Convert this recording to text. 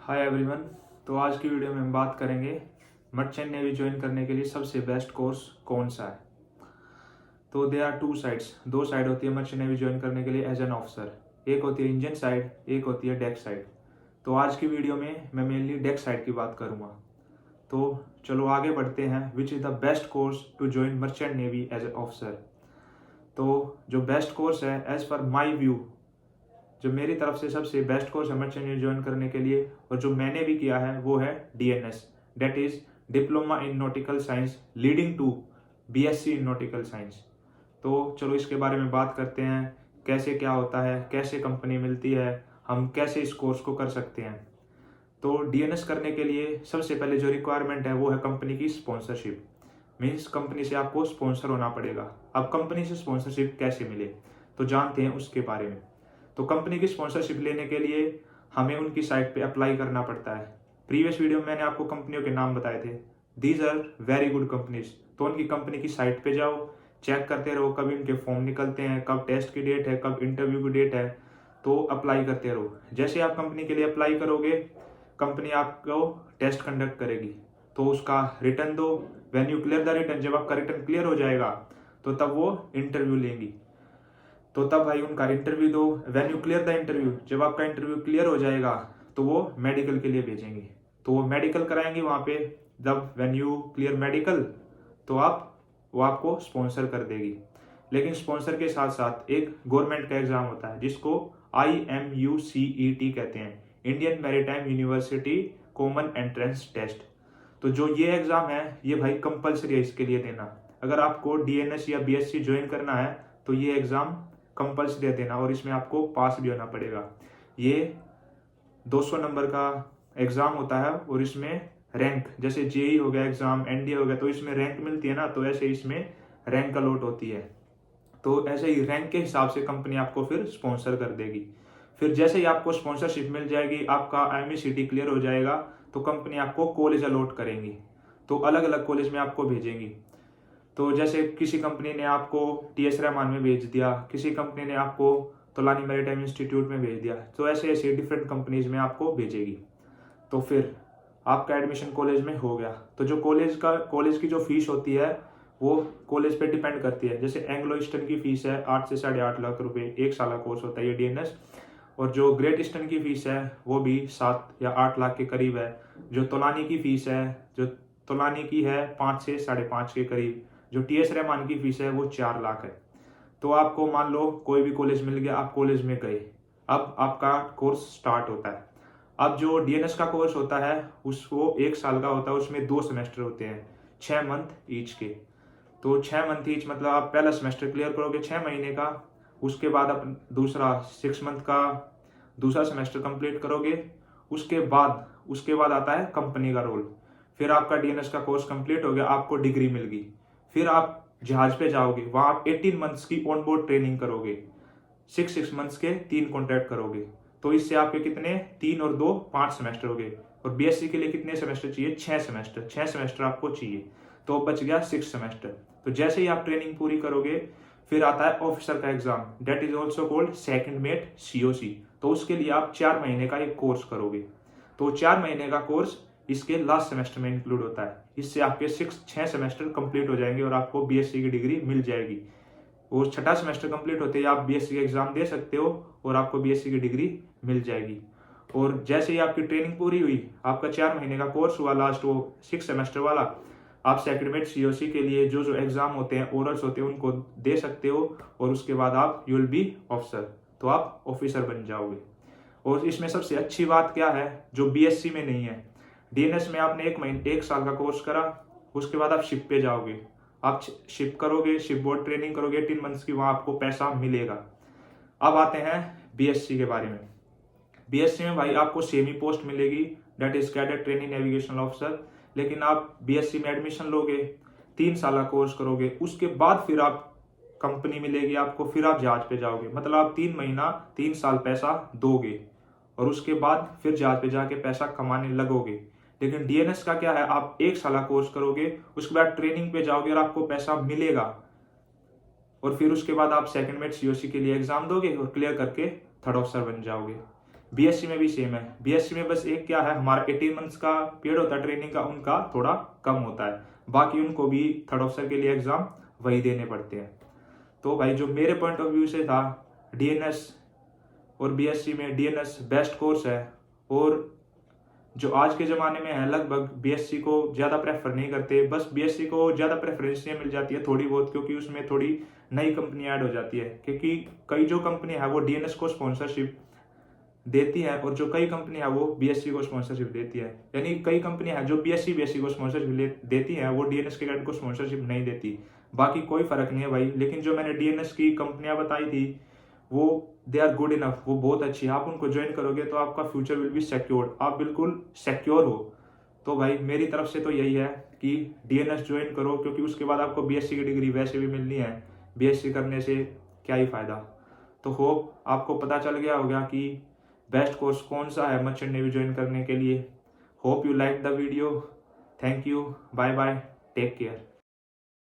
Hi everyone. तो आज की वीडियो में हम बात करेंगे मर्चेंट नेवी ज्वाइन करने के लिए सबसे बेस्ट कोर्स कौन सा है। तो दे आर टू साइड्स, दो साइड होती है मर्चेंट नेवी ज्वाइन करने के लिए एज एन ऑफिसर। एक होती है इंजन साइड, एक होती है डेक साइड। तो आज की वीडियो में मैं मेनली डेक साइड की बात करूँगा। तो चलो आगे बढ़ते हैं। Which is the best course to join merchant navy as a officer. तो जो बेस्ट कोर्स है एज पर माई व्यू, जो मेरी तरफ से सबसे बेस्ट कोर्स है मर्चेंट नेवी ज्वाइन करने के लिए और जो मैंने भी किया है वो है DNS, that is diploma in nautical science leading to BSc in nautical science. तो चलो इसके बारे में बात करते हैं, कैसे क्या होता है, कैसे कंपनी मिलती है, हम कैसे इस कोर्स को कर सकते हैं। तो DNS करने के लिए सबसे पहले जो रिक्वायरमेंट है वो है कंपनी की स्पॉन्सरशिप। मीन्स कंपनी से आपको स्पॉन्सर होना पड़ेगा। अब कंपनी से स्पॉन्सरशिप कैसे मिले तो जानते हैं उसके बारे में। तो कंपनी की स्पॉन्सरशिप लेने के लिए हमें उनकी साइट पे अप्लाई करना पड़ता है। प्रीवियस वीडियो में मैंने आपको कंपनियों के नाम बताए थे, these are very good companies. तो उनकी कंपनी की साइट पे जाओ, चेक करते रहो कब इनके फॉर्म निकलते हैं, कब टेस्ट की डेट है, कब इंटरव्यू की डेट है, तो अप्लाई करते रहो। जैसे आप कंपनी के लिए अप्लाई करोगे, कंपनी आपको टेस्ट कंडक्ट करेगी, तो उसका रिटर्न दो। When you clear the return, जब आपका रिटर्न क्लियर हो जाएगा तो तब वो इंटरव्यू लेंगी। तो तब भाई उनका इंटरव्यू दो। When you clear the interview, जब आपका इंटरव्यू क्लियर हो जाएगा तो वो मेडिकल के लिए भेजेंगे। तो वो मेडिकल कराएंगे वहाँ पे। जब व्हेन यू क्लियर मेडिकल तो वो आपको स्पॉन्सर कर देगी। लेकिन स्पॉन्सर के साथ साथ एक गवर्नमेंट का एग्जाम होता है जिसको IMUCET कहते हैं, Indian Maritime University Common Entrance Test. तो जो ये एग्जाम है ये भाई कंपलसरी है इसके लिए देना। अगर आपको DNS या BSc ज्वाइन करना है तो ये एग्जाम कंपल्सरी देना और इसमें आपको पास भी होना पड़ेगा। ये 200 नंबर का एग्जाम होता है और इसमें रैंक, जैसे JEE हो गया एग्जाम, NDA हो गया, तो इसमें रैंक मिलती है ना, तो ऐसे इसमें रैंक अलॉट होती है। तो ऐसे ही रैंक के हिसाब से कंपनी आपको फिर स्पॉन्सर कर देगी। फिर जैसे ही आपको स्पॉन्सरशिप मिल जाएगी, आपका IMUCET क्लियर हो जाएगा, तो कंपनी आपको कॉलेज अलॉट करेंगी। तो अलग अलग कॉलेज में आपको भेजेंगी। तो जैसे किसी कंपनी ने आपको TS रहमान में भेज दिया, किसी कंपनी ने आपको तोलानी मैरीटाइम इंस्टीट्यूट में भेज दिया, तो ऐसे ऐसे डिफरेंट कंपनीज में आपको भेजेगी। तो फिर आपका एडमिशन कॉलेज में हो गया। तो जो कॉलेज की जो फीस होती है वो कॉलेज पे डिपेंड करती है। जैसे एंग्लो ईस्टर्न की फीस है 8 से 8.5 लाख रुपए, 1 साल का कोर्स होता है ये DNS। और जो ग्रेट ईस्टर्न की फीस है वो भी 7 या 8 लाख के करीब है। जो तोलानी की फीस है, जो तोलानी की है 5 से 5.5 के करीब। जो TS रहमान की फीस है वो 4 लाख है। तो आपको मान लो कोई भी कॉलेज मिल गया, आप कॉलेज में गए, अब आपका कोर्स स्टार्ट होता है। अब जो DNS का कोर्स होता है उसको 1 साल का होता है, उसमें 2 सेमेस्टर होते हैं, 6 मंथ ईच के। तो 6 मंथ ईच मतलब आप पहला सेमेस्टर क्लियर करोगे 6 महीने का, उसके बाद आप दूसरा 6 मंथ का दूसरा सेमेस्टर कंप्लीट करोगे। उसके बाद आता है कंपनी का रोल। फिर आपका DNS का कोर्स कंप्लीट हो गया, आपको डिग्री मिल गई। फिर आप जहाज पे जाओगे, वहां आप 18 मंथ्स की ऑन बोर्ड ट्रेनिंग करोगे, 6 मंथ्स के 3 कॉन्ट्रैक्ट करोगे। तो इससे आपके कितने 3 और 2 5 सेमेस्टर हो गए। और BSc के लिए कितने सेमेस्टर चाहिए? 6 सेमेस्टर आपको चाहिए। तो बच गया 6 सेमेस्टर। तो जैसे ही आप ट्रेनिंग पूरी करोगे फिर आता है ऑफिसर का exam, that is also called second mate COC। तो उसके लिए आप 4 महीने का एक कोर्स करोगे। तो 4 महीने का कोर्स इसके लास्ट सेमेस्टर में इंक्लूड होता है। इससे आपके 6 सेमेस्टर कंप्लीट हो जाएंगे और आपको BSc की डिग्री मिल जाएगी। और 6ठा सेमेस्टर कंप्लीट होते ही आप BSc का एग्जाम दे सकते हो और आपको BSc की डिग्री मिल जाएगी। और जैसे ही आपकी ट्रेनिंग पूरी हुई, आपका 4 महीने का कोर्स हुआ लास्ट, वो 6 सेमेस्टर वाला, आप सेकंड मेट COC के लिए जो जो एग्जाम होते हैं, ओरल्स होते हैं, उनको दे सकते हो। और उसके बाद आप यू विल बी ऑफिसर, तो आप ऑफिसर बन जाओगे। और इसमें सबसे अच्छी बात क्या है जो BSc में नहीं है, DNS में आपने 1 साल का कोर्स करा, उसके बाद आप शिप पे जाओगे, आप शिप करोगे, शिप बोर्ड ट्रेनिंग करोगे 18 मंथ्स की, वहां आपको पैसा मिलेगा। अब आते हैं BSc के बारे में। BSc में भाई आपको सेमी पोस्ट मिलेगी, that is cadet training navigational officer. लेकिन आप BSc में एडमिशन लोगे, 3 साल का कोर्स करोगे, उसके बाद फिर आप कंपनी मिलेगी आपको, फिर आप जहाज पे जाओगे। मतलब आप 3 महीना 3 साल पैसा दोगे और उसके बाद फिर जहाज पे जाके पैसा कमाने लगोगे। लेकिन DNS का क्या है, आप 1 साल का कोर्स करोगे, उसके बाद ट्रेनिंग पे जाओगे और आपको पैसा मिलेगा। और फिर उसके बाद आप सेकंड मेट COC के लिए एग्जाम दोगे और क्लियर करके थर्ड ऑफिसर बन जाओगे। बीएससी में भी सेम है। बीएससी में बस एक क्या है, हमारा 18 मंथ्स का पीरियड होता है ट्रेनिंग का, उनका थोड़ा कम होता है, बाकी उनको भी थर्ड ऑफिसर के लिए एग्जाम वही देने पड़ते हैं। तो भाई जो मेरे पॉइंट ऑफ व्यू से था, डीएनएस और बीएससी में डीएनएस बेस्ट कोर्स है, और जो आज के ज़माने में है लगभग बीएससी को ज़्यादा प्रेफर नहीं करते। बस बीएससी को ज़्यादा प्रेफरेंस मिल जाती है थोड़ी बहुत, क्योंकि उसमें थोड़ी नई कंपनी ऐड हो जाती है, क्योंकि कई जो कंपनी है वो डीएनएस को स्पॉन्सरशिप देती है और जो कई कंपनी है वो बीएससी को स्पॉन्सरशिप देती है। यानी कई कंपनी है जो बीएससी को स्पॉन्सरशिप देती है, वो डीएनएस के कैडेट को स्पॉन्सरशिप नहीं देती। बाकी कोई फर्क नहीं है भाई, लेकिन जो मैंने डीएनएस की कंपनियां बताई थी वो दे आर गुड इनफ, वो बहुत अच्छी है। आप उनको ज्वाइन करोगे तो आपका फ्यूचर विल बी सिक्योर्ड, आप बिल्कुल सिक्योर हो। तो भाई मेरी तरफ से तो यही है कि डीएनएस ज्वाइन करो, क्योंकि उसके बाद आपको बीएससी की डिग्री वैसे भी मिलनी है, बीएससी करने से क्या ही फायदा। तो होप आपको पता चल गया होगा कि बेस्ट कोर्स कौन सा है मर्चेंट नेवी ज्वाइन करने के लिए। Hope you like the video. Thank you, bye bye, take care.